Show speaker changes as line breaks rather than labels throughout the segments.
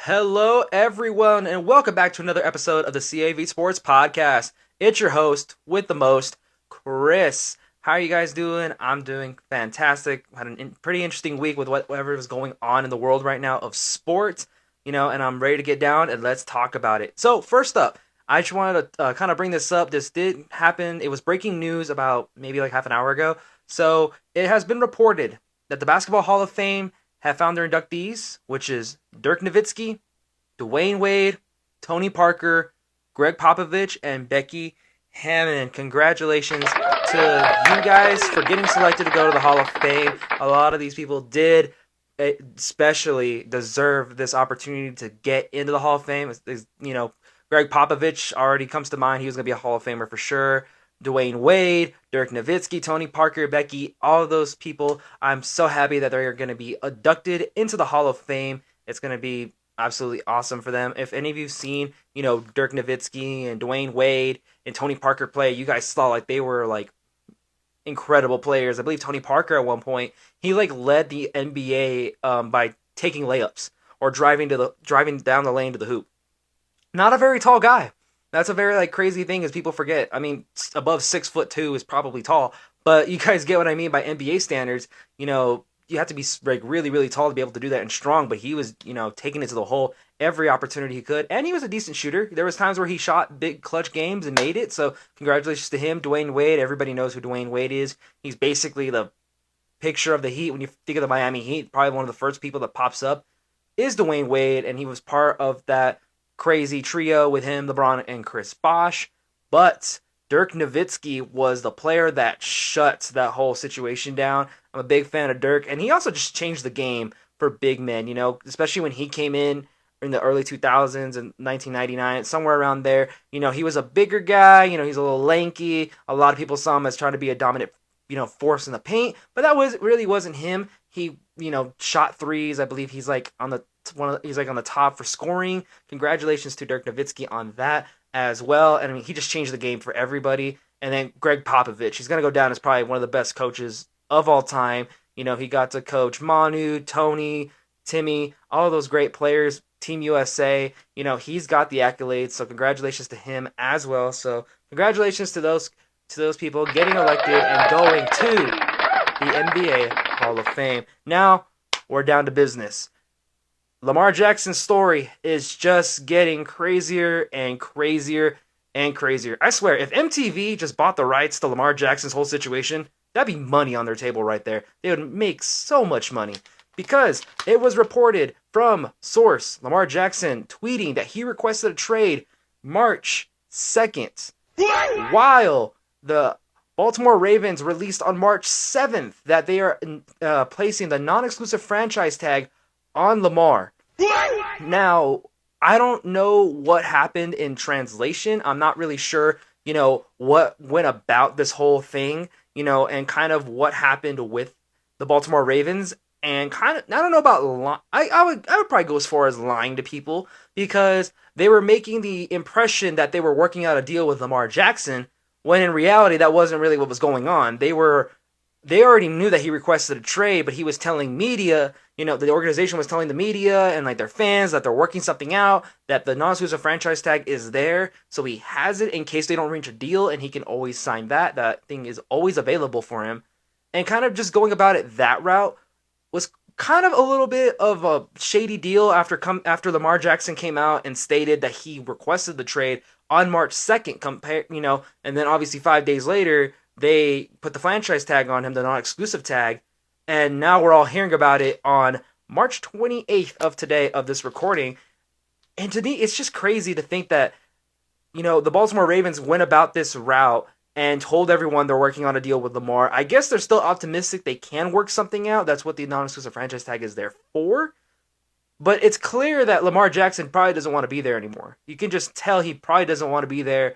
Hello, everyone, and welcome back to another episode of the CAV Sports Podcast. It's your host with the most, Chris. How are you guys doing? I'm doing fantastic. Had a pretty interesting week with whatever is going on in the world right now of sports, and I'm ready to get down and let's talk about it. So, first up, I just wanted to kind of bring this up. This did happen. It was breaking news about maybe like half an hour ago. So, it has been reported that the Basketball Hall of Fame have found their inductees, which is Dirk Nowitzki, Dwayne Wade, Tony Parker, Greg Popovich, and Becky Hammond. Congratulations to you guys for getting selected to go to the Hall of Fame. A lot of these people did especially deserve this opportunity to get into the Hall of Fame. Greg Popovich already comes to mind. He was going to be a Hall of Famer for sure. Dwayne Wade, Dirk Nowitzki, Tony Parker, Becky, all of those people. I'm so happy that they're going to be inducted into the Hall of Fame. It's going to be absolutely awesome for them. If any of you've seen, Dirk Nowitzki and Dwayne Wade and Tony Parker play, you guys saw like they were like incredible players. I believe Tony Parker at one point, he like led the NBA by taking layups or driving down the lane to the hoop. Not a very tall guy. That's a very like crazy thing is people forget. I mean, above 6'2" is probably tall, but you guys get what I mean by NBA standards. You have to be like really, really tall to be able to do that and strong. But he was, taking it to the hole every opportunity he could, and he was a decent shooter. There was times where he shot big clutch games and made it. So congratulations to him, Dwayne Wade. Everybody knows who Dwayne Wade is. He's basically the picture of the Heat when you think of the Miami Heat. Probably one of the first people that pops up is Dwayne Wade, and he was part of that crazy trio with him, LeBron, and Chris Bosh. But Dirk Nowitzki was the player that shut that whole situation down. I'm a big fan of Dirk, and he also just changed the game for big men, especially when he came in the early 2000s and 1999, somewhere around there. He was a bigger guy, he's a little lanky. A lot of people saw him as trying to be a dominant, force in the paint, but that really wasn't him. He, shot threes. I believe he's like on the top for scoring. Congratulations to Dirk Nowitzki on that as well. And I mean, he just changed the game for everybody. And then Greg Popovich, he's going to go down as probably one of the best coaches of all time. He got to coach Manu, Tony, Timmy, all of those great players, Team USA. He's got the accolades, so congratulations to him as well. So congratulations to those people getting elected and going to the NBA Hall of Fame. Now we're down to business. Lamar Jackson's story is just getting crazier and crazier and crazier. I swear, if MTV just bought the rights to Lamar Jackson's whole situation, that'd be money on their table right there. They would make so much money. Because it was reported from source, Lamar Jackson, tweeting that he requested a trade March 2nd. While the Baltimore Ravens released on March 7th that they are placing the non-exclusive franchise tag on Lamar. Now, I don't know what happened in translation. I'm not really sure, what went about this whole thing, and kind of what happened with the Baltimore Ravens. And kind of, I don't know about I would probably go as far as lying to people, because they were making the impression that they were working out a deal with Lamar Jackson, when in reality that wasn't really what was going on. They already knew that he requested a trade, but he was telling media, the organization was telling the media and like their fans that they're working something out, that the non-exclusive franchise tag is there, so he has it in case they don't reach a deal, and he can always sign that. That thing is always available for him. And kind of just going about it that route was kind of a little bit of a shady deal after Lamar Jackson came out and stated that he requested the trade on March 2nd, and then obviously 5 days later, they put the franchise tag on him, the non-exclusive tag, and now we're all hearing about it on March 28th of today of this recording. And to me, it's just crazy to think that, the Baltimore Ravens went about this route and told everyone they're working on a deal with Lamar. I guess they're still optimistic they can work something out. That's what the non-exclusive franchise tag is there for. But it's clear that Lamar Jackson probably doesn't want to be there anymore. You can just tell he probably doesn't want to be there.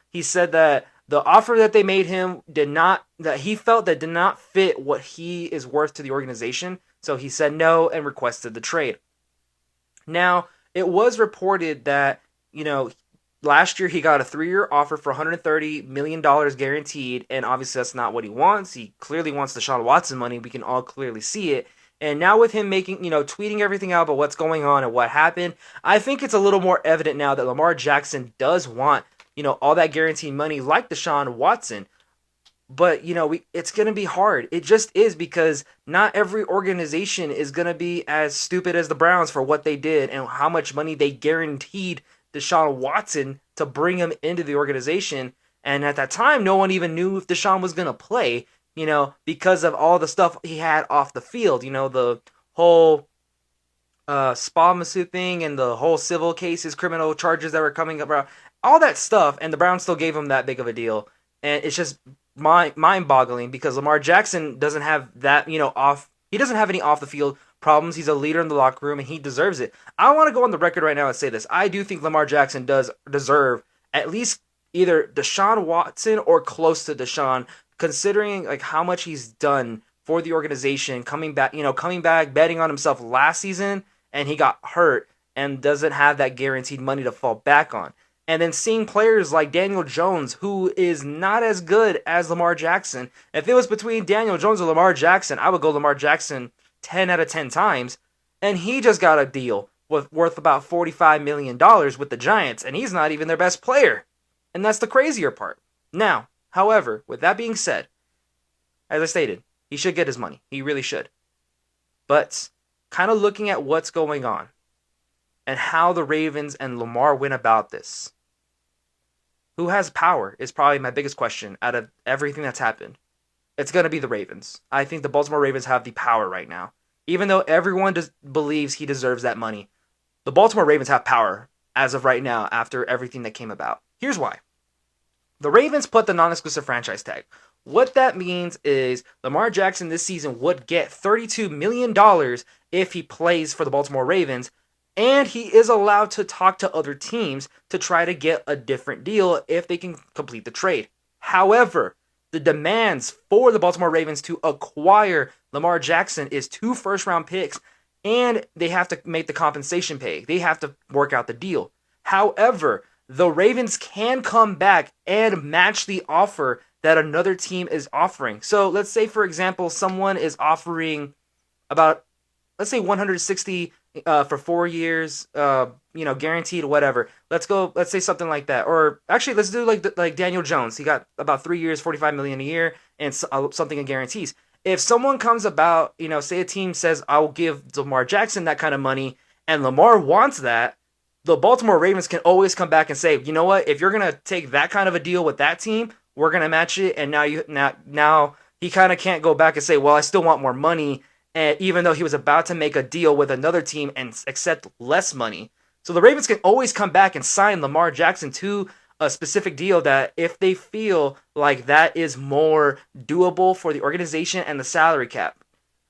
He said that the offer that they made him did not fit what he is worth to the organization. So he said no and requested the trade. Now, it was reported that, last year, he got a 3-year offer for $130 million guaranteed, and obviously that's not what he wants. He clearly wants Deshaun Watson money. We can all clearly see it. And now with him making, tweeting everything out about what's going on and what happened, I think it's a little more evident now that Lamar Jackson does want, all that guaranteed money like Deshaun Watson. But, it's going to be hard. It just is, because not every organization is going to be as stupid as the Browns for what they did and how much money they guaranteed Deshaun Watson to bring him into the organization. And at that time, no one even knew if Deshaun was going to play, because of all the stuff he had off the field. The whole spa masseuse thing and the whole civil cases, criminal charges that were coming up, all that stuff. And the Browns still gave him that big of a deal. And it's just mind-boggling, because Lamar Jackson doesn't have that, he doesn't have any off-the-field problems. He's a leader in the locker room, and he deserves it. I want to go on the record right now and say this. I do think Lamar Jackson does deserve at least either Deshaun Watson or close to Deshaun, considering like how much he's done for the organization, coming back, betting on himself last season, and he got hurt and doesn't have that guaranteed money to fall back on. And then seeing players like Daniel Jones, who is not as good as Lamar Jackson. If it was between Daniel Jones or Lamar Jackson, I would go Lamar Jackson 10 out of 10 times. And he just got a deal worth about $45 million with the Giants, and he's not even their best player. And that's the crazier part. Now, however, with that being said, as I stated, he should get his money. He really should. But kind of looking at what's going on and how the Ravens and Lamar went about this. Who has power is probably my biggest question out of everything that's happened. It's going to be the Ravens. I think the Baltimore Ravens have the power right now. Even though everyone believes he deserves that money, the Baltimore Ravens have power as of right now after everything that came about. Here's why. The Ravens put the non-exclusive franchise tag. What that means is Lamar Jackson this season would get $32 million if he plays for the Baltimore Ravens, and he is allowed to talk to other teams to try to get a different deal if they can complete the trade. However, the demands for the Baltimore Ravens to acquire Lamar Jackson is 2 first-round picks, and they have to make the compensation pay. They have to work out the deal. However, the Ravens can come back and match the offer that another team is offering. So let's say, for example, someone is offering about, let's say 160 for 4 years, guaranteed, whatever. Let's say something like that. Or actually, let's do like Daniel Jones. He got about 3 years, $45 million a year, and something in guarantees. If someone comes about, say a team says, I'll give Lamar Jackson that kind of money, and Lamar wants that, the Baltimore Ravens can always come back and say, you know what, if you're going to take that kind of a deal with that team, we're going to match it. And now he kind of can't go back and say, well, I still want more money, and even though he was about to make a deal with another team and accept less money. So the Ravens can always come back and sign Lamar Jackson to a specific deal that if they feel like that is more doable for the organization and the salary cap.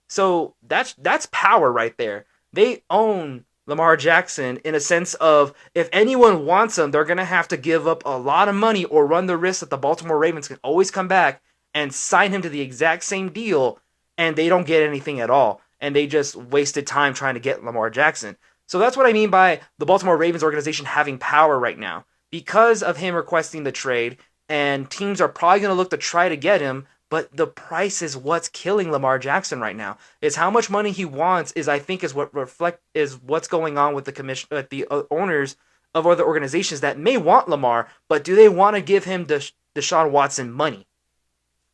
So that's power right there. They own Lamar Jackson in a sense of if anyone wants him, they're going to have to give up a lot of money or run the risk that the Baltimore Ravens can always come back and sign him to the exact same deal, and they don't get anything at all. And they just wasted time trying to get Lamar Jackson. So that's what I mean by the Baltimore Ravens organization having power right now. Because of him requesting the trade, and teams are probably going to look to try to get him, but the price is what's killing Lamar Jackson right now. Is how much money he wants is what's going on with the owners of other organizations that may want Lamar, but do they want to give him Deshaun Watson money?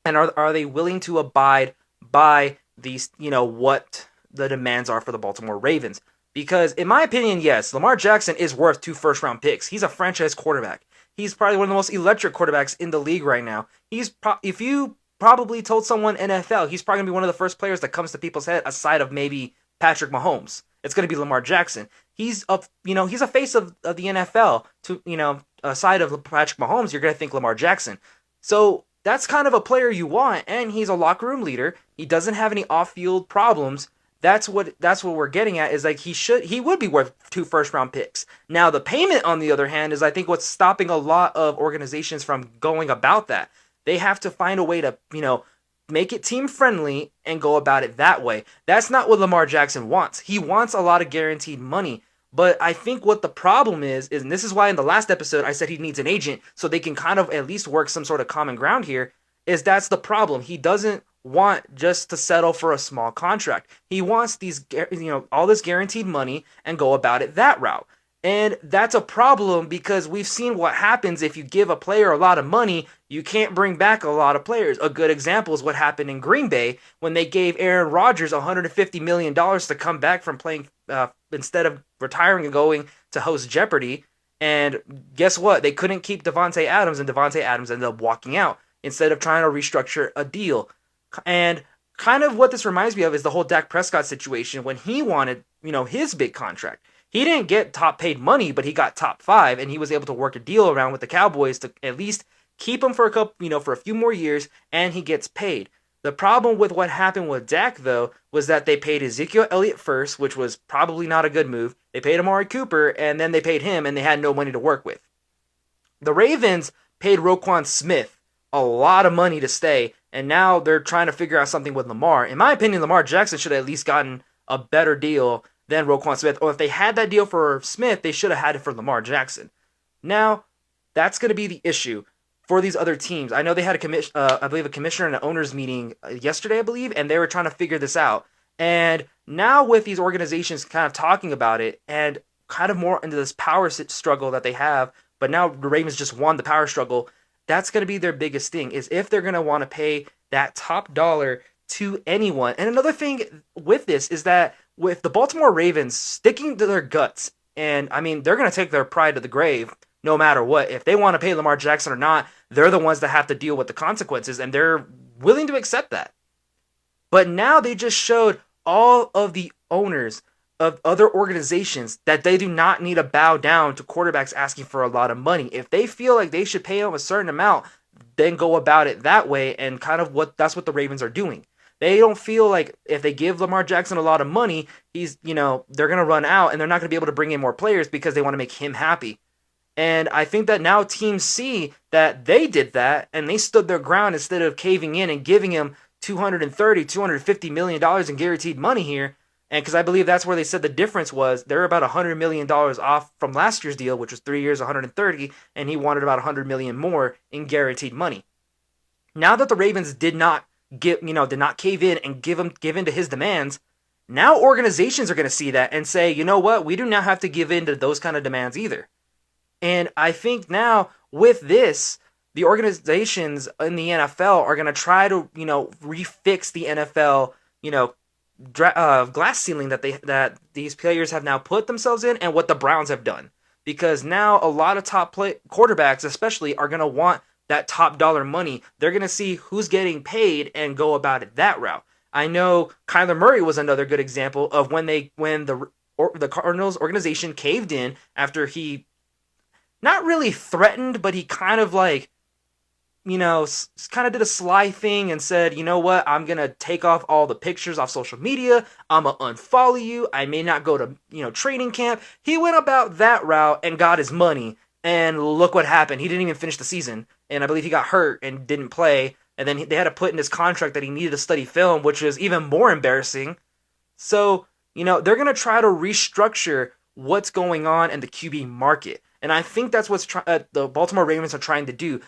And are they willing to abide by these, what the demands are for the Baltimore Ravens? Because in my opinion, yes, Lamar Jackson is worth 2 first-round picks. He's a franchise quarterback. He's probably one of the most electric quarterbacks in the league right now. If you probably told someone NFL, he's probably going to be one of the first players that comes to people's head aside of maybe Patrick Mahomes. It's going to be Lamar Jackson. He's a face of the NFL. Aside of Patrick Mahomes, you're going to think Lamar Jackson. So that's kind of a player you want, and he's a locker room leader. He doesn't have any off-field problems. That's what we're getting at, is like he would be worth 2 first-round picks. Now, the payment, on the other hand, is I think what's stopping a lot of organizations from going about that. They have to find a way to, make it team-friendly and go about it that way. That's not what Lamar Jackson wants. He wants a lot of guaranteed money. But I think what the problem is, and this is why in the last episode I said he needs an agent so they can kind of at least work some sort of common ground here, is that's the problem. He doesn't want just to settle for a small contract. He wants all this guaranteed money and go about it that route. And that's a problem because we've seen what happens if you give a player a lot of money, you can't bring back a lot of players. A good example is what happened in Green Bay when they gave Aaron Rodgers $150 million to come back from playing instead of retiring and going to host Jeopardy. And guess what? They couldn't keep Devontae Adams, and Devontae Adams ended up walking out instead of trying to restructure a deal. And kind of what this reminds me of is the whole Dak Prescott situation when he wanted, his big contract. He didn't get top paid money, but he got top 5, and he was able to work a deal around with the Cowboys to at least keep him for for a few more years, and he gets paid. The problem with what happened with Dak, though, was that they paid Ezekiel Elliott first, which was probably not a good move. They paid Amari Cooper, and then they paid him, and they had no money to work with. The Ravens paid Roquan Smith a lot of money to stay, and now they're trying to figure out something with Lamar. In my opinion, Lamar Jackson should have at least gotten a better deal than Roquan Smith. Or if they had that deal for Smith, they should have had it for Lamar Jackson. Now, that's going to be the issue for these other teams. I know they had a commissioner and an owners meeting yesterday, I believe, and they were trying to figure this out. And now with these organizations kind of talking about it and kind of more into this power struggle that they have, but now the Ravens just won the power struggle, that's going to be their biggest thing, is if they're going to want to pay that top dollar to anyone. And another thing with this is that with the Baltimore Ravens sticking to their guts, and I mean, they're going to take their pride to the grave no matter what. If they want to pay Lamar Jackson or not, they're the ones that have to deal with the consequences, and they're willing to accept that. But now they just showed all of the owners of other organizations that they do not need to bow down to quarterbacks asking for a lot of money. If they feel like they should pay them a certain amount, then go about it that way, and kind of that's what the Ravens are doing. They don't feel like if they give Lamar Jackson a lot of money, they're going to run out and they're not going to be able to bring in more players because they want to make him happy. And I think that now teams see that they did that and they stood their ground instead of caving in and giving him $250 million in guaranteed money here. And because I believe that's where they said the difference was, they're about $100 million off from last year's deal, which was 3 years, 130, and he wanted about $100 million more in guaranteed money. Now that the Ravens did not cave in and give in to his demands, now organizations are going to see that and say, you know what, we do not have to give in to those kind of demands either. And I think now with this, the organizations in the NFL are going to try to, refix the NFL, glass ceiling that these players have now put themselves in, and what the Browns have done. Because now a lot of top quarterbacks especially are going to want that top dollar money. They're going to see who's getting paid and go about it that route. I know Kyler Murray was another good example of when the Cardinals organization caved in after he not really threatened, but he kind of kind of did a sly thing and said, you know what, I'm going to take off all the pictures off social media. I'm going to unfollow you. I may not go to, training camp. He went about that route and got his money. And look what happened. He didn't even finish the season. And I believe he got hurt and didn't play. And then they had to put in his contract that he needed to study film, which was even more embarrassing. So, they're going to try to restructure what's going on in the QB market. And I think that's what the Baltimore Ravens are trying to do.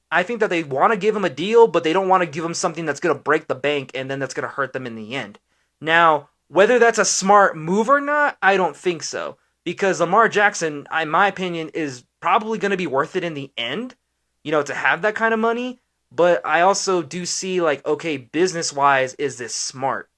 I think that they want to give him a deal, but they don't want to give him something that's going to break the bank and then that's going to hurt them in the end. Now, whether that's a smart move or not, I don't think so. Because Lamar Jackson, in my opinion, is probably going to be worth it in the end, to have that kind of money. But I also do see, okay, business-wise, is this smart?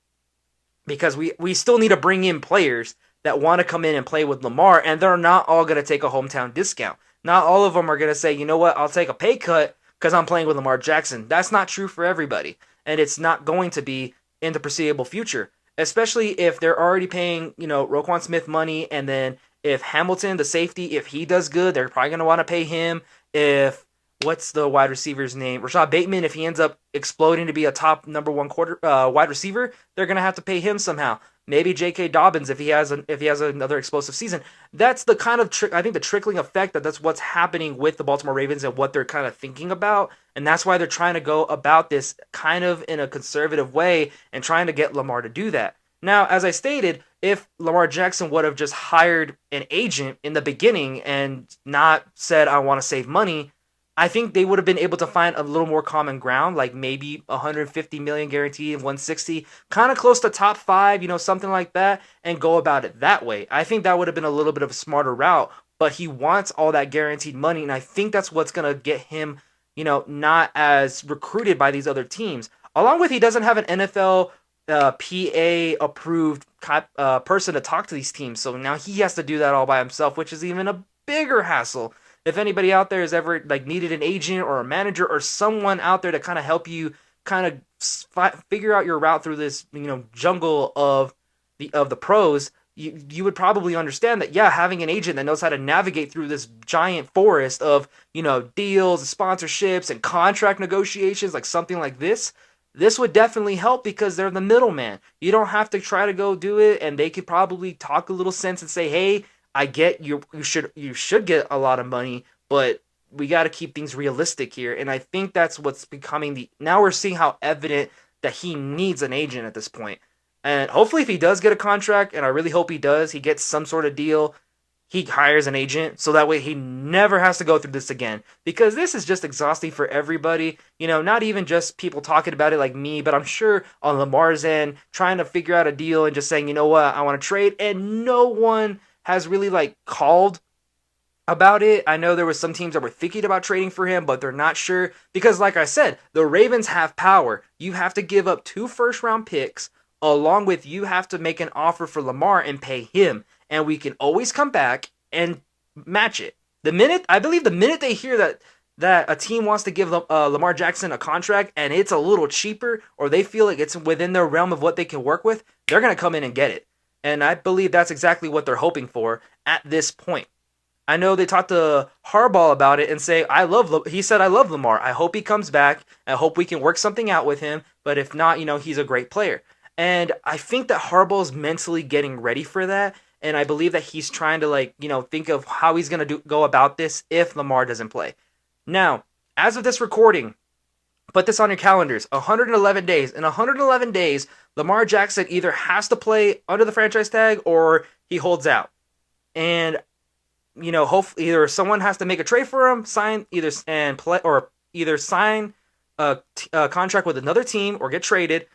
Because we still need to bring in players that want to come in and play with Lamar, and they're not all going to take a hometown discount. Not all of them are going to say, you know what, I'll take a pay cut because I'm playing with Lamar Jackson. That's not true for everybody, and it's not going to be in the foreseeable future, especially if they're already paying, Roquan Smith money, and then if Hamilton, the safety, if he does good, they're probably going to want to pay him. If, what's the wide receiver's name? Rashad Bateman, if he ends up exploding to be a top number one wide receiver, they're going to have to pay him somehow. Maybe J.K. Dobbins if he has another explosive season. That's the kind of I think the trickling effect that's what's happening with the Baltimore Ravens and what they're kind of thinking about, and that's why they're trying to go about this kind of in a conservative way and trying to get Lamar to do that. Now, as I stated, if Lamar Jackson would have just hired an agent in the beginning and not said I want to save money, I think they would have been able to find a little more common ground, like maybe 150 million guaranteed and 160, kind of close to top five, something like that, and go about it that way. I think that would have been a little bit of a smarter route, but he wants all that guaranteed money, and I think that's what's going to get him, not as recruited by these other teams. Along with he doesn't have an NFL PA approved person to talk to these teams, so now he has to do that all by himself, which is even a bigger hassle. If anybody out there has ever like needed an agent or a manager or someone out there to kind of help you kind of figure out your route through this jungle of the pros, you would probably understand that, yeah, having an agent that knows how to navigate through this giant forest of deals, sponsorships, and contract negotiations, like something like this would definitely help because they're the middleman. You don't have to try to go do it, and they could probably talk a little sense and say, hey, I get you should get a lot of money, but we got to keep things realistic here. And I think that's what's becoming now we're seeing how evident that he needs an agent at this point. And hopefully if he does get a contract, and I really hope he does, he gets some sort of deal, he hires an agent so that way he never has to go through this again, because this is just exhausting for everybody, not even just people talking about it like me, but I'm sure on Lamar's end trying to figure out a deal and just saying, you know what, I want to trade, and no one has really like called about it. I know there was some teams that were thinking about trading for him, but they're not sure because, like I said, the Ravens have power. You have to give up 2 first-round picks, along with you have to make an offer for Lamar and pay him, and we can always come back and match it. I believe the minute they hear that a team wants to give Lamar Jackson a contract and it's a little cheaper, or they feel like it's within their realm of what they can work with, they're going to come in and get it. And I believe that's exactly what they're hoping for at this point. I know they talked to Harbaugh about it and say, he said, I love Lamar. I hope he comes back. I hope we can work something out with him. But if not, he's a great player. And I think that Harbaugh's mentally getting ready for that. And I believe that he's trying to think of how he's going to go about this if Lamar doesn't play. Now, as of this recording, put this on your calendars. 111 days. In 111 days, Lamar Jackson either has to play under the franchise tag or he holds out. And hopefully either someone has to make a trade for him, sign a contract with another team or get traded,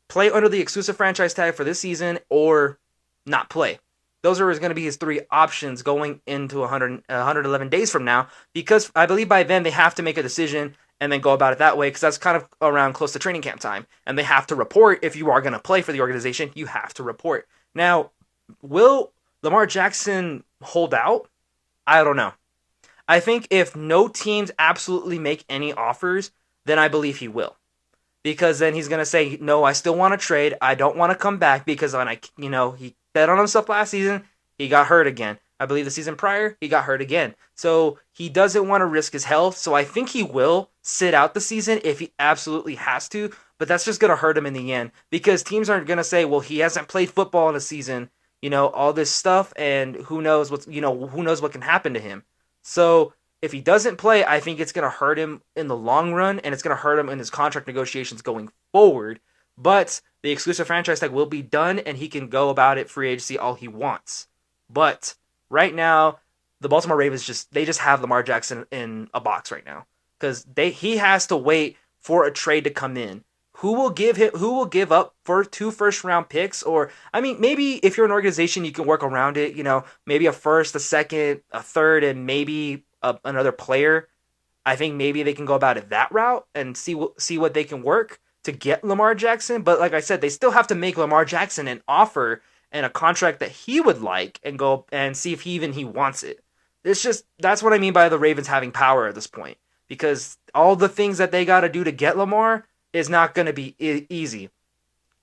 play under the exclusive franchise tag for this season, or not play. Those are going to be his 3 options going into 111 days from now, because I believe by then they have to make a decision and then go about it that way, because that's kind of around close to training camp time. And they have to report. If you are going to play for the organization, you have to report. Now, will Lamar Jackson hold out? I don't know. I think if no teams absolutely make any offers, then I believe he will. Because then he's going to say, no, I still want to trade. I don't want to come back because he bet on himself last season. He got hurt again. I believe the season prior, he got hurt again. So he doesn't want to risk his health. So I think he will sit out the season if he absolutely has to. But that's just going to hurt him in the end. Because teams aren't going to say, well, he hasn't played football in a season. All this stuff, and who knows what can happen to him. So if he doesn't play, I think it's going to hurt him in the long run, and it's going to hurt him in his contract negotiations going forward. But the exclusive franchise tag will be done, and he can go about it free agency all he wants. But right now, the Baltimore Ravens just have Lamar Jackson in a box right now, because he has to wait for a trade to come in. Who will give up for 2 first-round picks? Or, I mean, maybe if you're an organization, you can work around it. Maybe a first, a second, a third, and maybe another player. I think maybe they can go about it that route and see what they can work to get Lamar Jackson. But like I said, they still have to make Lamar Jackson an offer and a contract that he would like, and go and see if he wants it. That's what I mean by the Ravens having power at this point, because all the things that they got to do to get Lamar is not going to be easy.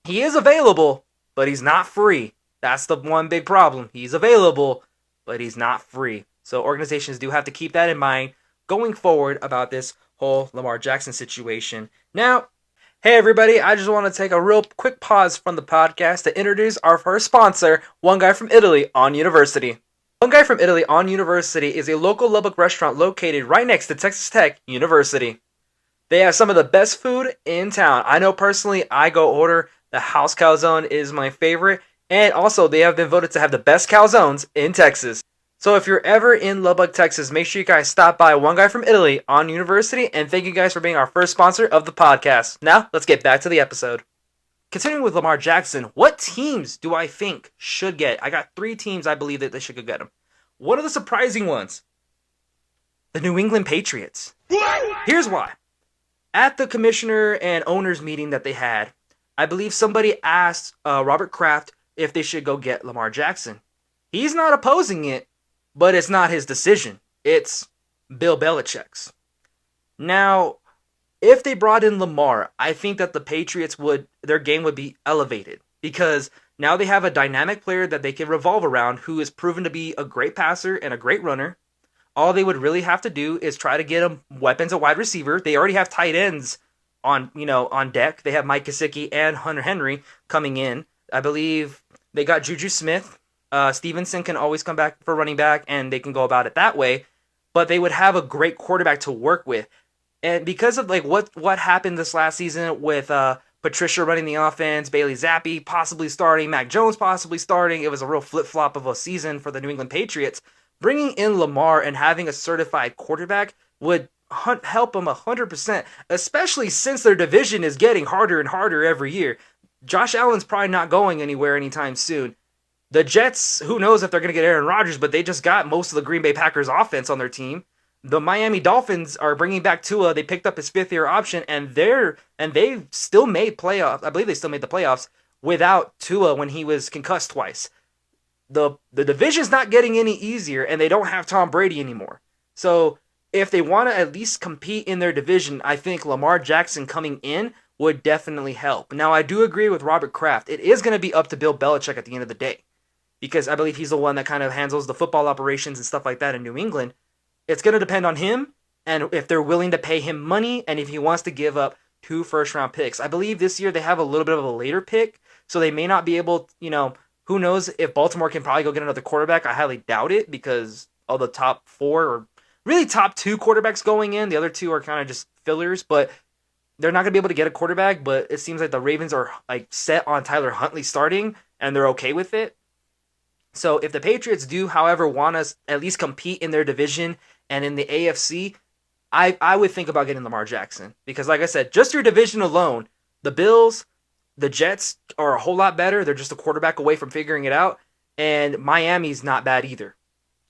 He is available, but he's not free. That's the one big problem. He's available, but he's not free. So organizations do have to keep that in mind going forward about this whole Lamar Jackson situation. Now, hey everybody, I just want to take a real quick pause from the podcast to introduce our first sponsor, One Guy from Italy on University. One Guy from Italy on University is a local Lubbock restaurant located right next to Texas Tech University. They have some of the best food in town. I know personally, I go order the house calzone is my favorite. And also, they have been voted to have the best calzones in Texas. So if you're ever in Lubbock, Texas, make sure you guys stop by One Guy from Italy on University, and thank you guys for being our first sponsor of the podcast. Now, let's get back to the episode. Continuing with Lamar Jackson, what teams do I think should get? I got 3 teams I believe that they should go get him. One of the surprising ones, the New England Patriots. Here's why. At the commissioner and owners meeting that they had, I believe somebody asked Robert Kraft if they should go get Lamar Jackson. He's not opposing it, but it's not his decision. It's Bill Belichick's. Now, if they brought in Lamar, I think that the Patriots their game would be elevated because now they have a dynamic player that they can revolve around who is proven to be a great passer and a great runner. All they would really have to do is try to get him weapons at wide receiver. They already have tight ends on deck. They have Mike Gesicki and Hunter Henry coming in. I believe they got Juju Smith. Stevenson can always come back for running back, and they can go about it that way. But they would have a great quarterback to work with. And because of what happened this last season with Patricia running the offense, Bailey Zappi possibly starting, Mac Jones possibly starting, it was a real flip-flop of a season for the New England Patriots. Bringing in Lamar and having a certified quarterback would help them 100%, especially since their division is getting harder and harder every year. Josh Allen's probably not going anywhere anytime soon. The Jets, who knows if they're going to get Aaron Rodgers, but they just got most of the Green Bay Packers offense on their team. The Miami Dolphins are bringing back Tua. They picked up his 5th-year option, and they still made playoffs. I believe they still made the playoffs without Tua when he was concussed twice. The division's not getting any easier, and they don't have Tom Brady anymore. So if they want to at least compete in their division, I think Lamar Jackson coming in would definitely help. Now, I do agree with Robert Kraft. It is going to be up to Bill Belichick at the end of the day, because I believe he's the one that kind of handles the football operations and stuff like that in New England. It's going to depend on him, and if they're willing to pay him money, and if he wants to give up 2 first-round picks. I believe this year they have a little bit of a later pick, so they may not be able, who knows if Baltimore can probably go get another quarterback. I highly doubt it because of the top 4 or really top 2 quarterbacks going in. The other 2 are kind of just fillers, but they're not going to be able to get a quarterback. But it seems like the Ravens are set on Tyler Huntley starting, and they're okay with it. So if the Patriots do, however, want to at least compete in their division and in the AFC, I would think about getting Lamar Jackson. Because like I said, just your division alone, the Bills, the Jets are a whole lot better. They're just a quarterback away from figuring it out. And Miami's not bad either.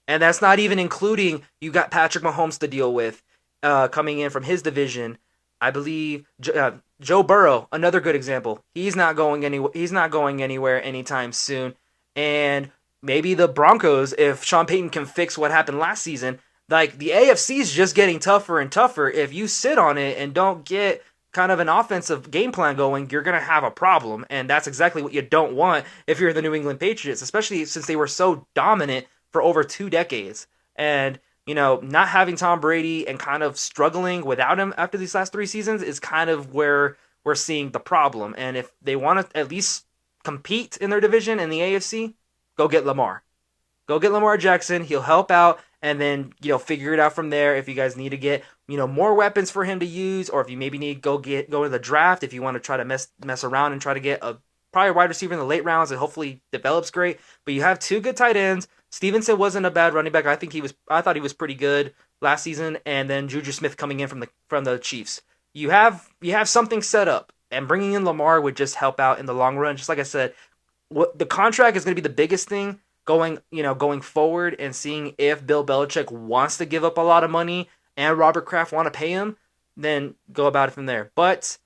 And that's not even including you got Patrick Mahomes to deal with coming in from his division. I believe Joe Burrow, another good example. He's not going anywhere anytime soon. And maybe the Broncos, if Sean Payton can fix what happened last season, the AFC is just getting tougher and tougher. If you sit on it and don't get kind of an offensive game plan going, you're going to have a problem. And that's exactly what you don't want if you're the New England Patriots, especially since they were so dominant for over 2 decades. And, not having Tom Brady and kind of struggling without him after these last 3 seasons is kind of where we're seeing the problem. And if they want to at least compete in their division in the AFC, go get Lamar. Go get Lamar Jackson. He'll help out, and then figure it out from there. If you guys need to get more weapons for him to use, or if you maybe need to go to the draft, if you want to try to mess around and try to get probably a wide receiver in the late rounds and hopefully develops great. But you have 2 good tight ends. Stevenson wasn't a bad running back. I thought he was pretty good last season, and then Juju Smith coming in from the Chiefs. You have something set up, and bringing in Lamar would just help out in the long run. Just like I said, the contract is going to be the biggest thing going forward, and seeing if Bill Belichick wants to give up a lot of money and Robert Kraft want to pay him, then go about it from there. But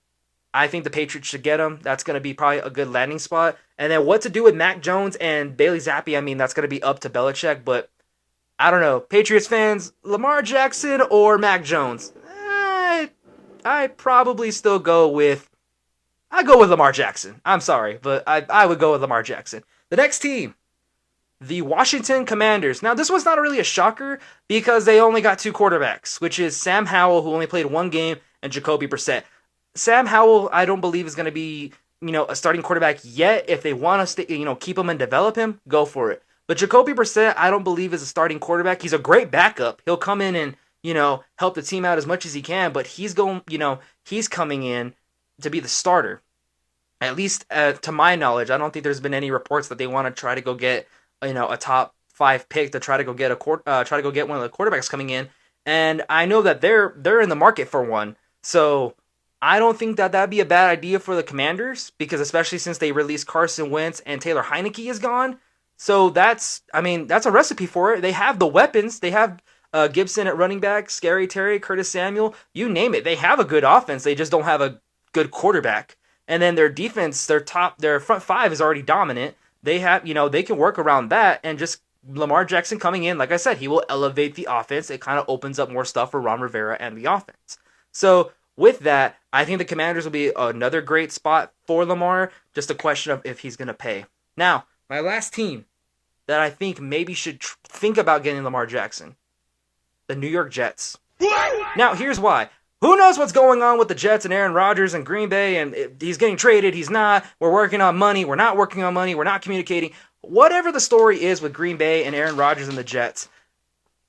I think the Patriots should get him. That's going to be probably a good landing spot. And then what to do with Mac Jones and Bailey Zappi, that's going to be up to Belichick. But I don't know. Patriots fans, Lamar Jackson or Mac Jones? I probably still go with Lamar Jackson. I'm sorry, but I would go with Lamar Jackson. The next team, the Washington Commanders. Now, this was not really a shocker because they only got 2 quarterbacks, which is Sam Howell, who only played 1 game, and Jacoby Brissett. Sam Howell, I don't believe is going to be, a starting quarterback yet. If they want to keep him and develop him, go for it. But Jacoby Brissett, I don't believe is a starting quarterback. He's a great backup. He'll come in and, help the team out as much as he can, but he's coming in to be the starter. At least to my knowledge, I don't think there's been any reports that they want to try to go get, a top 5 pick to try to go get one of the quarterbacks coming in, and I know that they're in the market for one. So I don't think that that'd be a bad idea for the Commanders, because especially since they released Carson Wentz and Taylor Heineke is gone. So that's a recipe for it. They have the weapons. They have Gibson at running back, Scary Terry, Curtis Samuel, you name it. They have a good offense. They just don't have a good quarterback. And then their defense, their front five is already dominant. They have, they can work around that, and just Lamar Jackson coming in, like I said, he will elevate the offense. It kind of opens up more stuff for Ron Rivera and the offense. So with that, I think the Commanders will be another great spot for Lamar. Just a question of if he's going to pay. Now, my last team that I think maybe should think about getting Lamar Jackson, the New York Jets. Now, here's why. Who knows what's going on with the Jets and Aaron Rodgers and Green Bay, and he's getting traded, he's not, we're working on money, we're not working on money, we're not communicating. Whatever the story is with Green Bay and Aaron Rodgers and the Jets,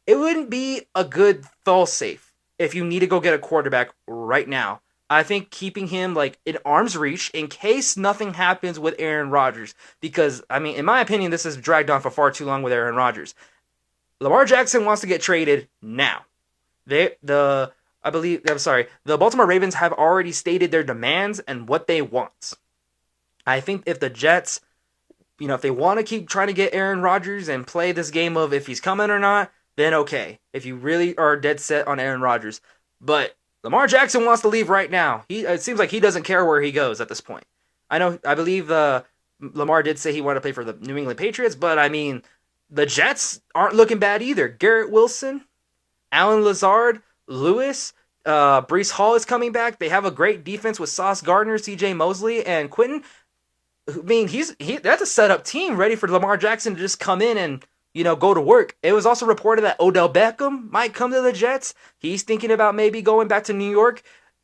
it wouldn't be a good fail-safe if you need to go get a quarterback right now. I think keeping him in arm's reach in case nothing happens with Aaron Rodgers, because, in my opinion, this has dragged on for far too long with Aaron Rodgers. Lamar Jackson wants to get traded now. The Baltimore Ravens have already stated their demands and what they want. I think if the Jets, if they want to keep trying to get Aaron Rodgers and play this game of if he's coming or not, then okay. If you really are dead set on Aaron Rodgers. But Lamar Jackson wants to leave right now. It seems like he doesn't care where he goes at this point. I believe Lamar did say he wanted to play for the New England Patriots, but the Jets aren't looking bad either. Garrett Wilson, Allen Lazard, Lewis, Breece Hall is coming back. They have a great defense with Sauce Gardner, C.J. Mosley, and Quentin. That's a set-up team ready for Lamar Jackson to just come in and go to work. It was also reported that Odell Beckham might come to the Jets. He's thinking about maybe going back to New York.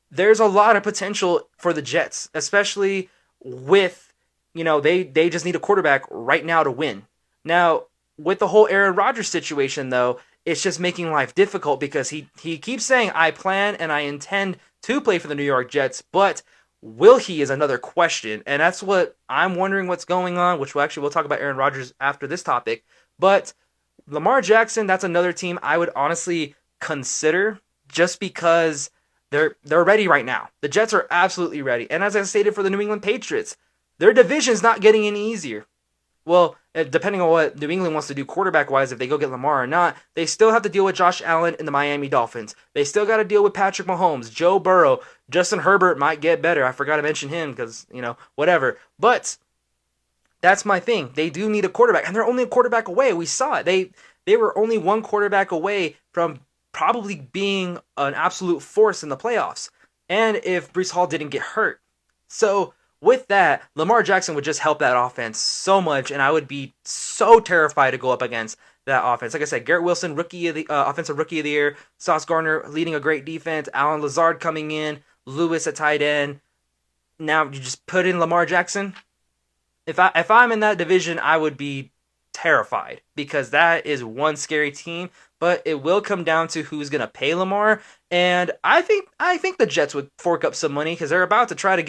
There's a lot of potential for the Jets, especially with they just need a quarterback right now to win. Now, with the whole Aaron Rodgers situation, though, it's just making life difficult because he keeps saying, I plan and I intend to play for the New York Jets, but will he is another question. And that's what I'm wondering what's going on, which we'll talk about Aaron Rodgers after this topic. But Lamar Jackson, that's another team I would honestly consider just because they're ready right now. The Jets are absolutely ready. And as I stated for the New England Patriots, their division's not getting any easier. Well, depending on what New England wants to do quarterback-wise, if they go get Lamar or not, they still have to deal with Josh Allen and the Miami Dolphins. They still got to deal with Patrick Mahomes, Joe Burrow, Justin Herbert might get better. I forgot to mention him because, whatever. But that's my thing. They do need a quarterback, and they're only a quarterback away. We saw it. They were only one quarterback away from probably being an absolute force in the playoffs. And if Breece Hall didn't get hurt. So with that, Lamar Jackson would just help that offense so much, and I would be so terrified to go up against that offense. Like I said, Garrett Wilson, offensive rookie of the year, Sauce Gardner leading a great defense, Allen Lazard coming in, Lewis at tight end. Now you just put in Lamar Jackson. If I'm in that division, I would be terrified because that is one scary team. But it will come down to who's going to pay Lamar, and I think the Jets would fork up some money because they're about to try to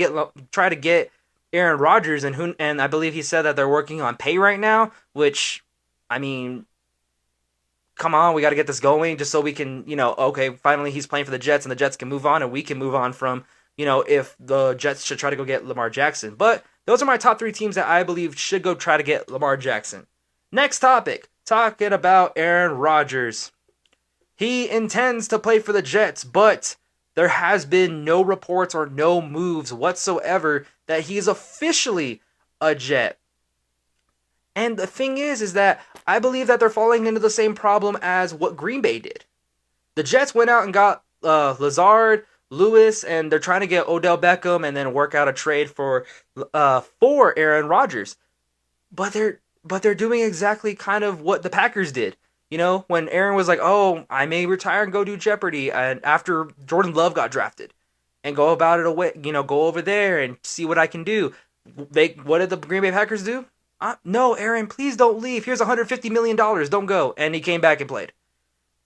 get Aaron Rodgers, and I believe he said that they're working on pay right now. Which, come on, we got to get this going just so we can, okay, finally he's playing for the Jets, and the Jets can move on, and we can move on from, if the Jets should try to go get Lamar Jackson. But those are my top 3 teams that I believe should go try to get Lamar Jackson. Next topic. Talking about Aaron Rodgers. He intends to play for the Jets, but there has been no reports or no moves whatsoever that he is officially a Jet. And the thing is that I believe that they're falling into the same problem as what Green Bay did. The Jets went out and got Lazard, Lewis, and they're trying to get Odell Beckham and then work out a trade for Aaron Rodgers. But they're doing exactly kind of what the Packers did. When Aaron was like, oh, I may retire and go do Jeopardy, and after Jordan Love got drafted, and go about it away, go over there and see what I can do. What did the Green Bay Packers do? No, Aaron, please don't leave. Here's $150 million. Don't go. And he came back and played.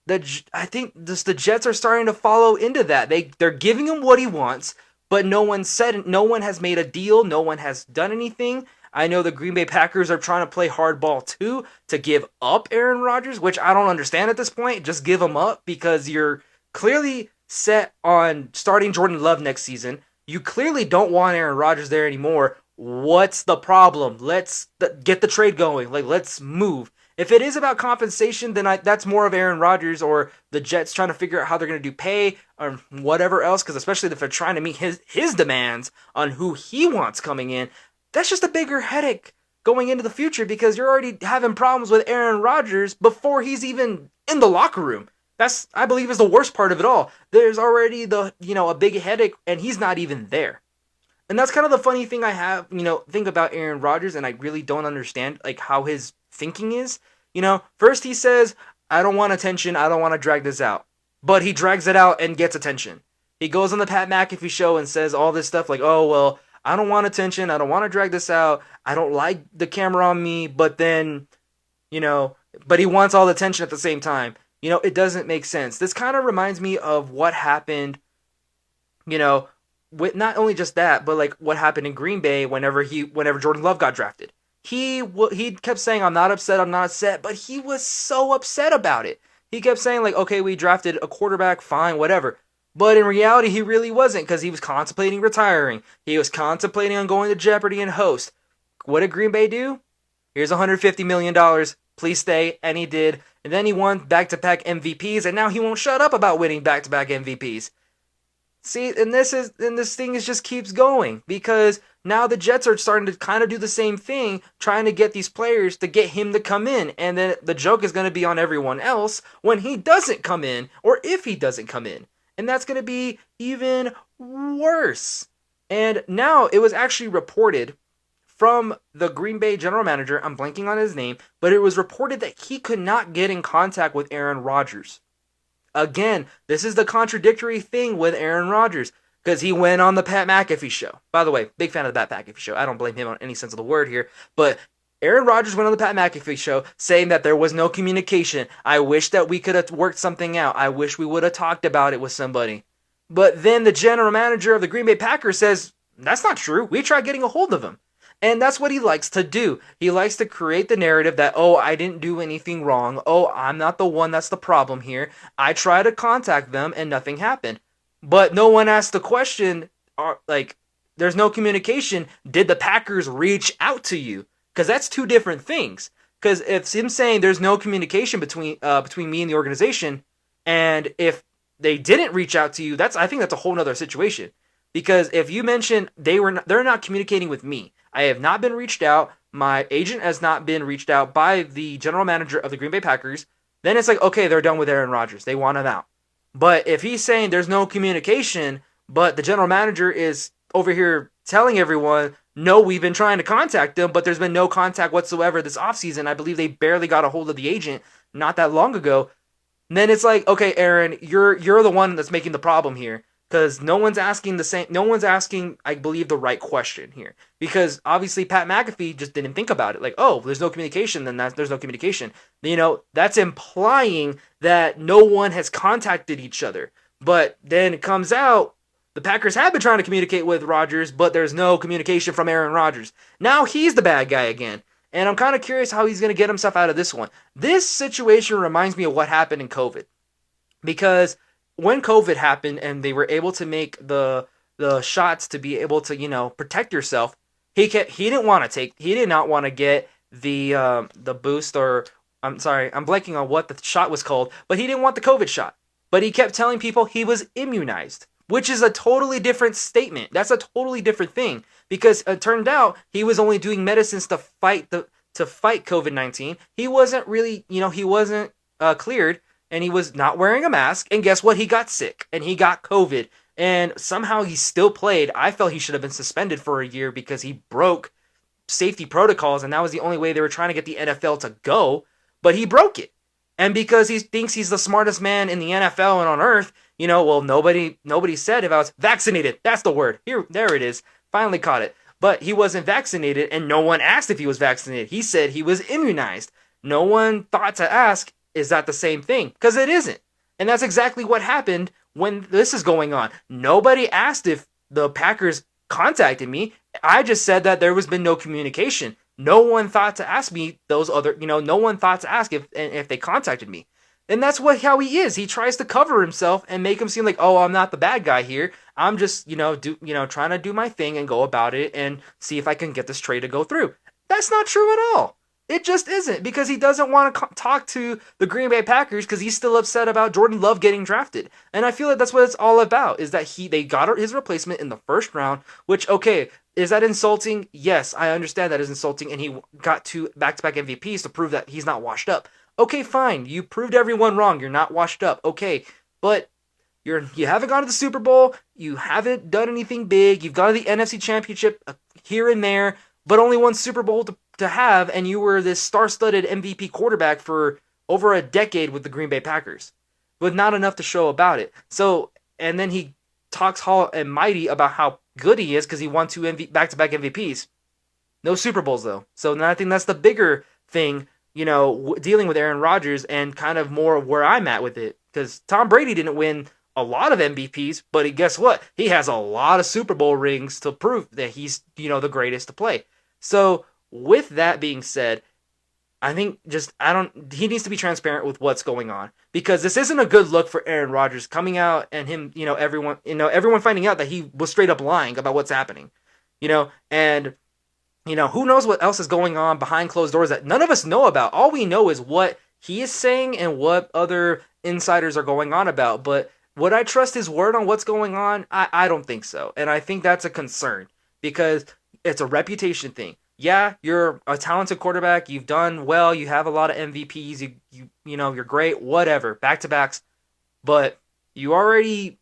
I think the Jets are starting to follow into that. They're giving him what he wants, but no one has made a deal. No one has done anything. I know the Green Bay Packers are trying to play hardball too to give up Aaron Rodgers, which I don't understand at this point. Just give him up because you're clearly set on starting Jordan Love next season. You clearly don't want Aaron Rodgers there anymore. What's the problem? Let's get the trade going. Like, let's move. If it is about compensation, then that's more of Aaron Rodgers or the Jets trying to figure out how they're going to do pay or whatever else, because especially if they're trying to meet his demands on who he wants coming in, that's just a bigger headache going into the future because you're already having problems with Aaron Rodgers before he's even in the locker room. That's, I believe, is the worst part of it all. There's already a big headache and he's not even there. And that's kind of the funny thing I have, think about Aaron Rodgers, and I really don't understand like how his thinking is. First he says, I don't want attention, I don't want to drag this out. But he drags it out and gets attention. He goes on the Pat McAfee show and says all this stuff like, oh, well, I don't want attention, I don't want to drag this out, I don't like the camera on me, but then, but he wants all the attention at the same time. It doesn't make sense. This kind of reminds me of what happened, with not only just that, but like what happened in Green Bay whenever Jordan Love got drafted. He kept saying, I'm not upset, but he was so upset about it. He kept saying like, okay, we drafted a quarterback, fine, whatever. But in reality, he really wasn't, because he was contemplating retiring. He was contemplating on going to Jeopardy and host. What did Green Bay do? Here's $150 million. Please stay. And he did. And then he won back-to-back MVPs, and now he won't shut up about winning back-to-back MVPs. See, and this thing just keeps going, because now the Jets are starting to kind of do the same thing, trying to get these players to get him to come in, and then the joke is going to be on everyone else when he doesn't come in, or if he doesn't come in, and that's going to be even worse. And now it was actually reported from the Green Bay general manager, I'm blanking on his name, but it was reported that he could not get in contact with Aaron Rodgers. Again, this is the contradictory thing with Aaron Rodgers, because he went on the Pat McAfee show. By the way, big fan of the Pat McAfee show. I don't blame him on any sense of the word here, but Aaron Rodgers went on the Pat McAfee show saying that there was no communication. I wish that we could have worked something out. I wish we would have talked about it with somebody. But then the general manager of the Green Bay Packers says, that's not true. We tried getting a hold of him. And that's what he likes to do. He likes to create the narrative that, oh, I didn't do anything wrong. Oh, I'm not the one that's the problem here. I tried to contact them and nothing happened. But no one asked the question, there's no communication. Did the Packers reach out to you? Because that's two different things. Because if him saying there's no communication between me and the organization, and if they didn't reach out to you, I think that's a whole other situation. Because if you mention they're not communicating with me, I have not been reached out, my agent has not been reached out by the general manager of the Green Bay Packers, then it's like, okay, they're done with Aaron Rodgers. They want him out. But if he's saying there's no communication, but the general manager is over here telling everyone, no, we've been trying to contact them, but there's been no contact whatsoever this offseason. I believe they barely got a hold of the agent not that long ago. And then it's like, okay, Aaron, you're the one that's making the problem here. Because no one's asking, I believe, the right question here. Because obviously Pat McAfee just didn't think about it. Like, oh, there's no communication, then there's no communication. That's implying that no one has contacted each other. But then it comes out, the Packers have been trying to communicate with Rodgers, but there's no communication from Aaron Rodgers. Now he's the bad guy again. And I'm kind of curious how he's going to get himself out of this one. This situation reminds me of what happened in COVID. Because when COVID happened and they were able to make the shots to be able to, protect yourself, he did not want to get the boost, or I'm sorry, I'm blanking on what the shot was called, but he didn't want the COVID shot. But he kept telling people he was immunized, which is a totally different statement. That's a totally different thing, because it turned out he was only doing medicines to fight COVID-19. He wasn't really, he wasn't cleared. And he was not wearing a mask, and guess what? He got sick, and he got COVID, and somehow he still played. I felt he should have been suspended for a year because he broke safety protocols, and that was the only way they were trying to get the NFL to go, but he broke it. And because he thinks he's the smartest man in the NFL and on earth, nobody said if I was vaccinated. That's the word. There it is. Finally caught it. But he wasn't vaccinated, and no one asked if he was vaccinated. He said he was immunized. No one thought to ask, is that the same thing? Because it isn't. And that's exactly what happened when this is going on. Nobody asked if the Packers contacted me. I just said that there was been no communication. No one thought to ask me those other, no one thought to ask if they contacted me. And that's how he is. He tries to cover himself and make him seem like, oh, I'm not the bad guy here. I'm just, trying to do my thing and go about it and see if I can get this trade to go through. That's not true at all. It just isn't, because he doesn't want to talk to the Green Bay Packers because he's still upset about Jordan Love getting drafted. And I feel like that's what it's all about, is that they got his replacement in the first round, which, okay, is that insulting? Yes, I understand that is insulting, and he got 2 back-to-back MVPs to prove that he's not washed up. Okay, fine, you proved everyone wrong, you're not washed up, okay, but you haven't gone to the Super Bowl, you haven't done anything big, you've gone to the NFC Championship here and there, but only one Super Bowl to have, and you were this star-studded MVP quarterback for over a decade with the Green Bay Packers, with not enough to show about it. So, and then he talks tall and mighty about how good he is because he won 2 back-to-back MVPs. No Super Bowls, though. So I think that's the bigger thing, dealing with Aaron Rodgers, and kind of more where I'm at with it. Because Tom Brady didn't win a lot of MVPs, but guess what? He has a lot of Super Bowl rings to prove that he's, the greatest to play. So with that being said, I think he needs to be transparent with what's going on, because this isn't a good look for Aaron Rodgers coming out and him, everyone finding out that he was straight up lying about what's happening, and who knows what else is going on behind closed doors that none of us know about. All we know is what he is saying and what other insiders are going on about. But would I trust his word on what's going on? I don't think so. And I think that's a concern, because it's a reputation thing. Yeah, you're a talented quarterback. You've done well. You have a lot of MVPs. You're great. Whatever, back-to-backs. But you already,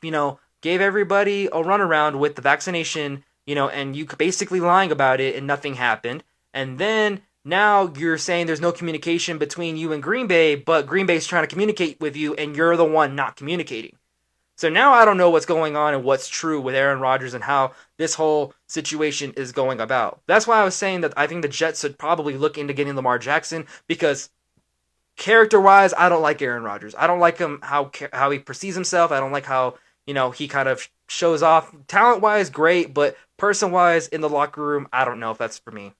gave everybody a runaround with the vaccination, and you basically lying about it, and nothing happened. And then now you're saying there's no communication between you and Green Bay, but Green Bay's trying to communicate with you, and you're the one not communicating. So now I don't know what's going on and what's true with Aaron Rodgers and how this whole situation is going about. That's why I was saying that I think the Jets should probably look into getting Lamar Jackson, because character-wise, I don't like Aaron Rodgers. I don't like him, how he perceives himself. I don't like how, he kind of shows off. Talent-wise, great, but person-wise, in the locker room, I don't know if that's for me.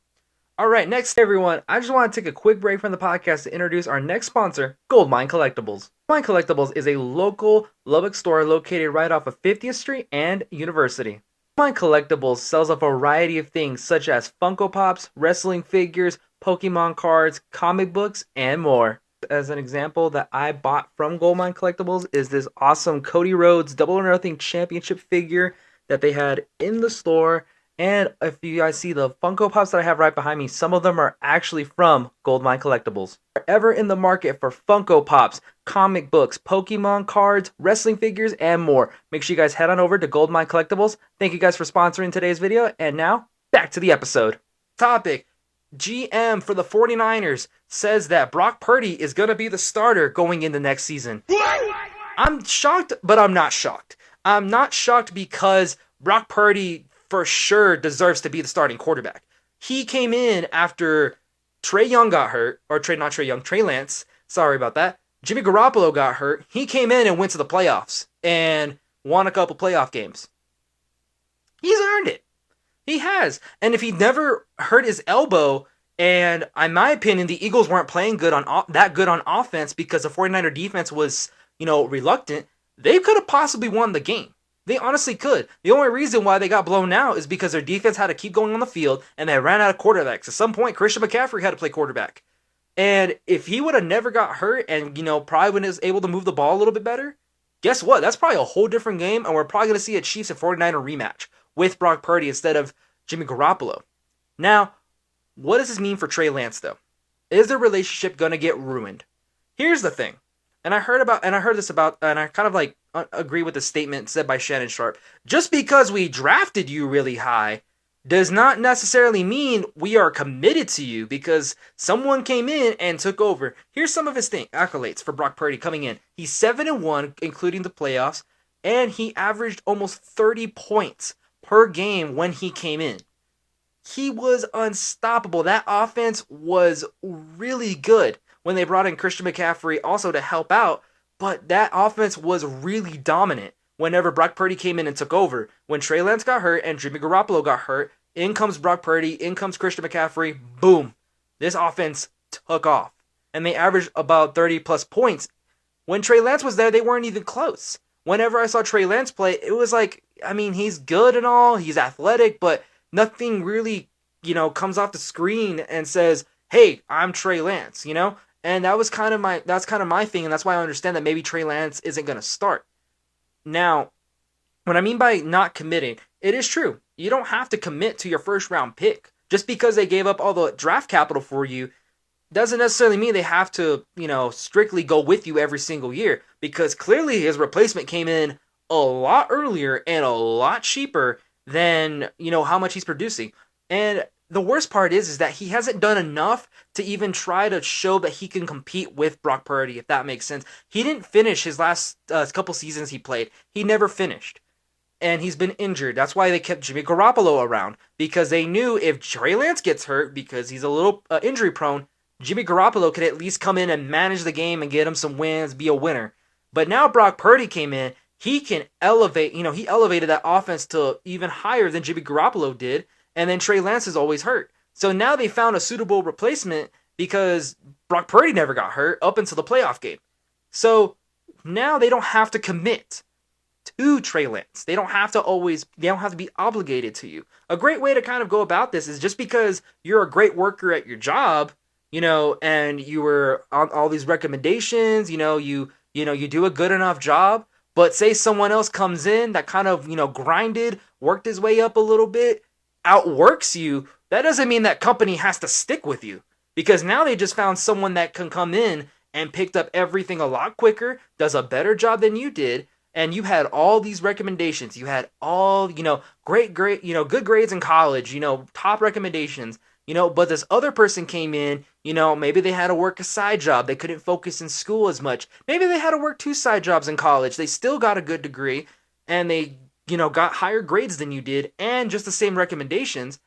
All right, next, everyone, I just want to take a quick break from the podcast to introduce our next sponsor, Goldmine Collectibles. Goldmine Collectibles is a local Lubbock store located right off of 50th Street and University. Goldmine Collectibles sells a variety of things such as Funko Pops, wrestling figures, Pokemon cards, comic books, and more. As an example that I bought from Goldmine Collectibles is this awesome Cody Rhodes Double or Nothing Championship figure that they had in the store. And if you guys see the Funko Pops that I have right behind me, some of them are actually from Goldmine Collectibles. If you're ever in the market for Funko Pops, comic books, Pokemon cards, wrestling figures, and more, make sure you guys head on over to Goldmine Collectibles. Thank you guys for sponsoring today's video. And now, back to the episode. Topic: GM for the 49ers says that Brock Purdy is going to be the starter going into next season. I'm shocked, but I'm not shocked. I'm not shocked because Brock Purdy for sure deserves to be the starting quarterback. He came in after Trey Lance, sorry about that. Jimmy Garoppolo got hurt. He came in and went to the playoffs and won a couple playoff games. He's earned it. He has. And if he never hurt his elbow, and in my opinion, the Eagles weren't playing that good on offense because the 49er defense was, reluctant, they could have possibly won the game. They honestly could. The only reason why they got blown out is because their defense had to keep going on the field, and they ran out of quarterbacks. At some point, Christian McCaffrey had to play quarterback. And if he would have never got hurt and, probably when he was able to move the ball a little bit better, guess what? That's probably a whole different game, and we're probably going to see a Chiefs and 49er rematch with Brock Purdy instead of Jimmy Garoppolo. Now, what does this mean for Trey Lance, though? Is their relationship going to get ruined? Here's the thing. And I kind of agree with the statement said by Shannon Sharp. Just because we drafted you really high does not necessarily mean we are committed to you, because someone came in and took over. Here's some of his accolades for Brock Purdy coming in. He's 7-1, including the playoffs, and he averaged almost 30 points per game when he came in. He was unstoppable. That offense was really good when they brought in Christian McCaffrey also to help out, but that offense was really dominant whenever Brock Purdy came in and took over. When Trey Lance got hurt and Jimmy Garoppolo got hurt, in comes Brock Purdy, in comes Christian McCaffrey, boom. This offense took off. And they averaged about 30 plus points. When Trey Lance was there, they weren't even close. Whenever I saw Trey Lance play, it was like, I mean, he's good and all, he's athletic, but nothing really, comes off the screen and says, hey, I'm Trey Lance, And that's kind of my thing, and that's why I understand that maybe Trey Lance isn't going to start. Now, what I mean by not committing, it is true. You don't have to commit to your first round pick. Just because they gave up all the draft capital for you doesn't necessarily mean they have to, strictly go with you every single year. Because clearly his replacement came in a lot earlier and a lot cheaper than, how much he's producing. And the worst part is that he hasn't done enough to even try to show that he can compete with Brock Purdy, if that makes sense. He didn't finish his last couple seasons he played. He never finished. And he's been injured. That's why they kept Jimmy Garoppolo around. Because they knew if Trey Lance gets hurt, because he's a little injury prone, Jimmy Garoppolo could at least come in and manage the game and get him some wins, be a winner. But now Brock Purdy came in. He can elevate, he elevated that offense to even higher than Jimmy Garoppolo did. And then Trey Lance is always hurt. So now they found a suitable replacement because Brock Purdy never got hurt up until the playoff game. So now they don't have to commit to Trey Lance. They don't have to be obligated to you. A great way to kind of go about this is just because you're a great worker at your job, and you were on all these recommendations, you do a good enough job, but say someone else comes in that kind of, grinded, worked his way up a little bit, outworks you, that doesn't mean that company has to stick with you. Because now they just found someone that can come in and picked up everything a lot quicker, does a better job than you did, and you had all these recommendations. You had all, great, good grades in college, top recommendations, but this other person came in, maybe they had to work a side job. They couldn't focus in school as much. Maybe they had to work 2 side jobs in college. They still got a good degree, and they, got higher grades than you did, and just the same recommendations.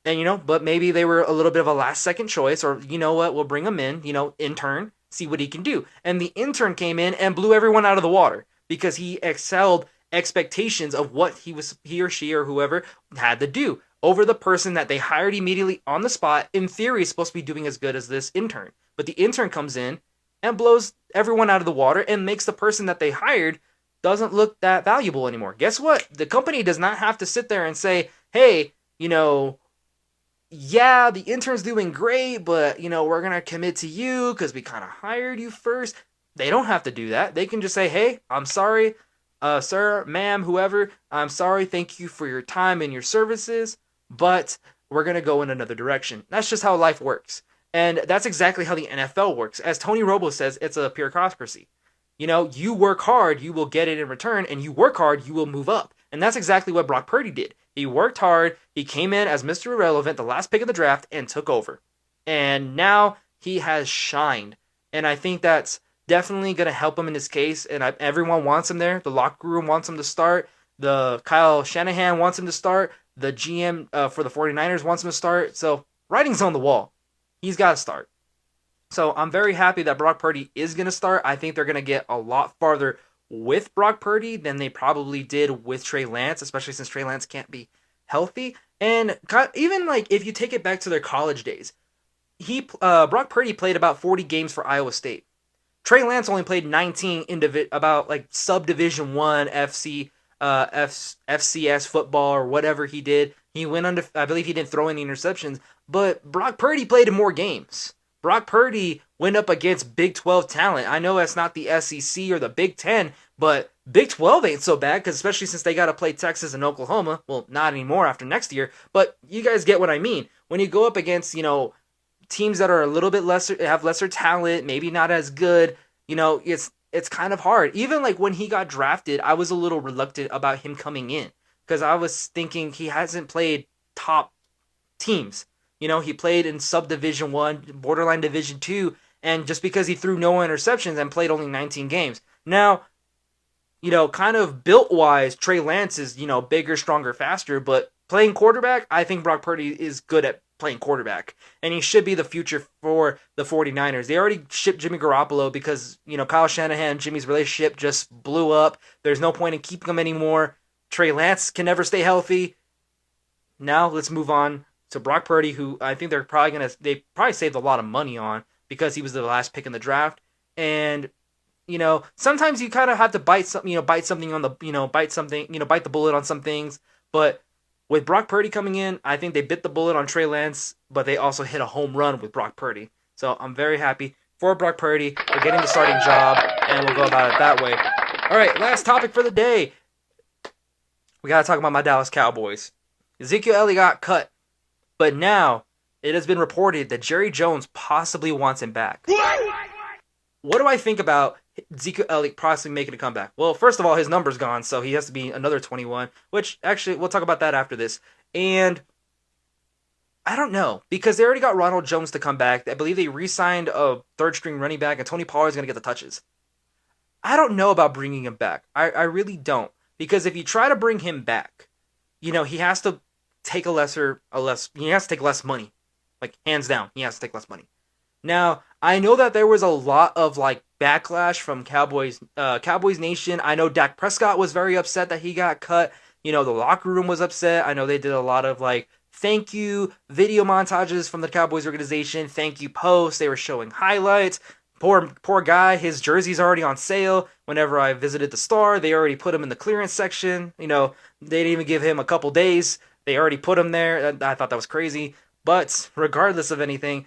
And, but maybe they were a little bit of a last second choice, or, what, we'll bring him in, intern, see what he can do. And the intern came in and blew everyone out of the water because he excelled expectations of what he or she or whoever had to do over the person that they hired immediately on the spot. In theory, is supposed to be doing as good as this intern. But the intern comes in and blows everyone out of the water and makes the person that they hired doesn't look that valuable anymore. Guess what? The company does not have to sit there and say, hey, yeah, the intern's doing great, but, we're going to commit to you because we kind of hired you first. They don't have to do that. They can just say, hey, I'm sorry, sir, ma'am, whoever, I'm sorry, thank you for your time and your services, but we're going to go in another direction. That's just how life works. And that's exactly how the NFL works. As Tony Romo says, it's a bureaucracy. You work hard, you will get it in return, and you work hard, you will move up. And that's exactly what Brock Purdy did. He worked hard, he came in as Mr. Irrelevant, the last pick of the draft, and took over. And now he has shined. And I think that's definitely going to help him in this case. And everyone wants him there. The locker room wants him to start. The Kyle Shanahan wants him to start. The GM for the 49ers wants him to start. So writing's on the wall. He's got to start. So I'm very happy that Brock Purdy is going to start. I think they're going to get a lot farther with Brock Purdy than they probably did with Trey Lance, especially since Trey Lance can't be healthy. And even if you take it back to their college days, Brock Purdy played about 40 games for Iowa State. Trey Lance only played 19 about subdivision 1 FCS football or whatever he did. He went under, I believe he didn't throw any interceptions, but Brock Purdy played in more games. Brock Purdy went up against Big 12 talent. I know that's not the SEC or the Big 10, but Big 12 ain't so bad, because especially since they got to play Texas and Oklahoma. Well, not anymore after next year, but you guys get what I mean. When you go up against, teams that are a little bit lesser, have lesser talent, maybe not as good, it's kind of hard. Even when he got drafted, I was a little reluctant about him coming in, because I was thinking he hasn't played top teams. He played in Subdivision 1, borderline Division 2, and just because he threw no interceptions and played only 19 games. Now, kind of built-wise, Trey Lance is, bigger, stronger, faster, but playing quarterback, I think Brock Purdy is good at playing quarterback. And he should be the future for the 49ers. They already shipped Jimmy Garoppolo because, Kyle Shanahan and Jimmy's relationship just blew up. There's no point in keeping him anymore. Trey Lance can never stay healthy. Now let's move on to Brock Purdy, who I think they probably saved a lot of money on because he was the last pick in the draft. And sometimes you kind of have to bite something, bite the bullet on some things. But with Brock Purdy coming in, I think they bit the bullet on Trey Lance, but they also hit a home run with Brock Purdy. So I'm very happy for Brock Purdy for getting the starting job, and we'll go about it that way. All right, last topic for the day. We got to talk about my Dallas Cowboys. Ezekiel Elliott got cut, but now it has been reported that Jerry Jones possibly wants him back. What do I think about Ezekiel Elliott possibly making a comeback? Well, first of all, his number's gone, so he has to be another 21, which actually, we'll talk about that after this. And I don't know, because they already got Ronald Jones to come back. I believe they re-signed a third-string running back, and Tony Pollard's going to get the touches. I don't know about bringing him back. I really don't. Because if you try to bring him back, he has to take he has to take less money. Like, hands down, he has to take less money. Now, I know that there was a lot of backlash from Cowboys Nation. I know Dak Prescott was very upset that he got cut. The locker room was upset. I know they did a lot of thank you video montages from the Cowboys organization, thank you posts. They were showing highlights. Poor guy, his jersey's already on sale. Whenever I visited the store, they already put him in the clearance section. They didn't even give him a couple days. They already put him there. I thought that was crazy. But regardless of anything,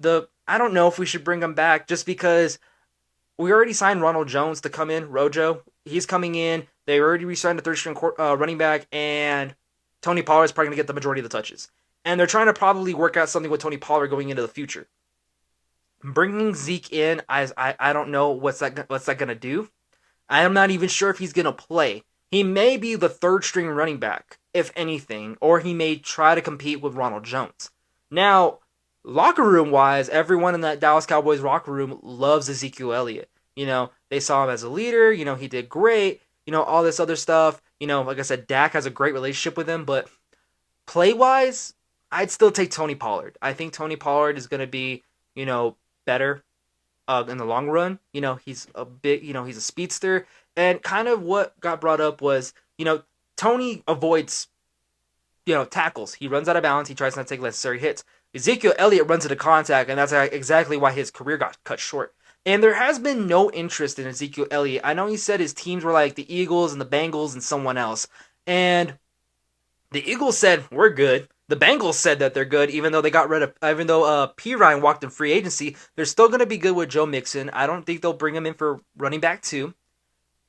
I don't know if we should bring him back just because we already signed Ronald Jones to come in. Rojo, he's coming in. They already re-signed a third-string running back, and Tony Pollard is probably going to get the majority of the touches. And they're trying to probably work out something with Tony Pollard going into the future. Bringing Zeke in, I don't know what's that going to do. I am not even sure if he's going to play. He may be the third-string running back, if anything, or he may try to compete with Ronald Jones. Now, locker room wise, everyone in that Dallas Cowboys locker room loves Ezekiel Elliott. They saw him as a leader. He did great. All this other stuff. Like I said, Dak has a great relationship with him. But play wise, I'd still take Tony Pollard. I think Tony Pollard is going to be, better in the long run. He's he's a speedster. And kind of what got brought up was, Tony avoids, tackles. He runs out of bounds. He tries not to take necessary hits. Ezekiel Elliott runs into contact, and that's exactly why his career got cut short. And there has been no interest in Ezekiel Elliott. I know he said his teams were like the Eagles and the Bengals and someone else. And the Eagles said, we're good. The Bengals said that they're good, even though P. Ryan walked in free agency. They're still going to be good with Joe Mixon. I don't think they'll bring him in for running back too.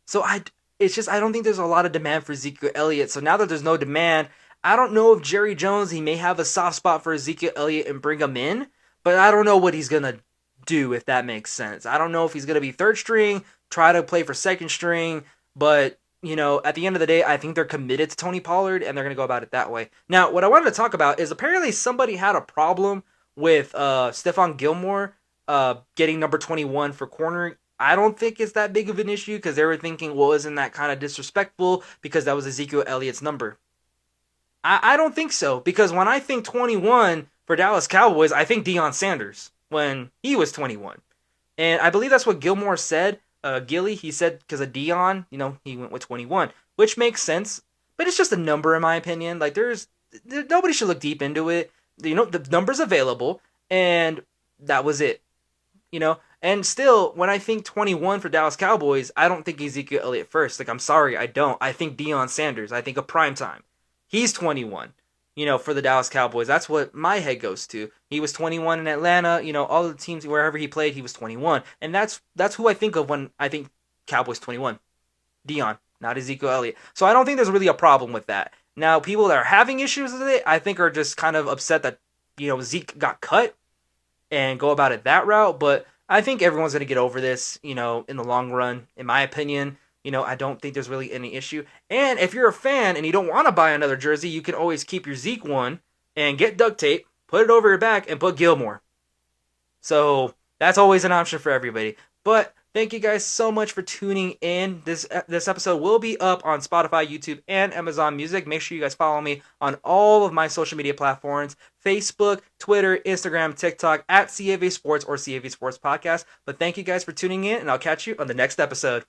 So I don't think there's a lot of demand for Ezekiel Elliott. So now that there's no demand, I don't know if Jerry Jones, he may have a soft spot for Ezekiel Elliott and bring him in, but I don't know what he's going to do, if that makes sense. I don't know if he's going to be third string, try to play for second string, but, at the end of the day, I think they're committed to Tony Pollard, and they're going to go about it that way. Now, what I wanted to talk about is apparently somebody had a problem with Stephon Gilmore getting number 21 for corner. I don't think it's that big of an issue because they were thinking, well, isn't that kind of disrespectful because that was Ezekiel Elliott's number? I don't think so, because when I think 21 for Dallas Cowboys, I think Deion Sanders when he was 21. And I believe that's what Gilmore said. Gilly, he said because of Deion, he went with 21, which makes sense. But it's just a number in my opinion. Nobody should look deep into it. The number's available, and that was it. And still, when I think 21 for Dallas Cowboys, I don't think Ezekiel Elliott first. I'm sorry, I don't. I think Deion Sanders. I think of primetime. He's 21, for the Dallas Cowboys. That's what my head goes to. He was 21 in Atlanta. All the teams, wherever he played, he was 21. And that's who I think of when I think Cowboys 21. Deion, not Ezekiel Elliott. So I don't think there's really a problem with that. Now, people that are having issues with it, I think are just kind of upset that, Zeke got cut and go about it that route. But I think everyone's going to get over this, in the long run, in my opinion. I don't think there's really any issue. And if you're a fan and you don't want to buy another jersey, you can always keep your Zeke one and get duct tape, put it over your back, and put Gilmore. So that's always an option for everybody. But Thank you guys so much for tuning in. This episode will be up on Spotify, YouTube, and Amazon Music. Make sure you guys follow me on all of my social media platforms: Facebook, Twitter, Instagram, TikTok, at CAV Sports or CAV Sports Podcast. But thank you guys for tuning in, and I'll catch you on the next episode.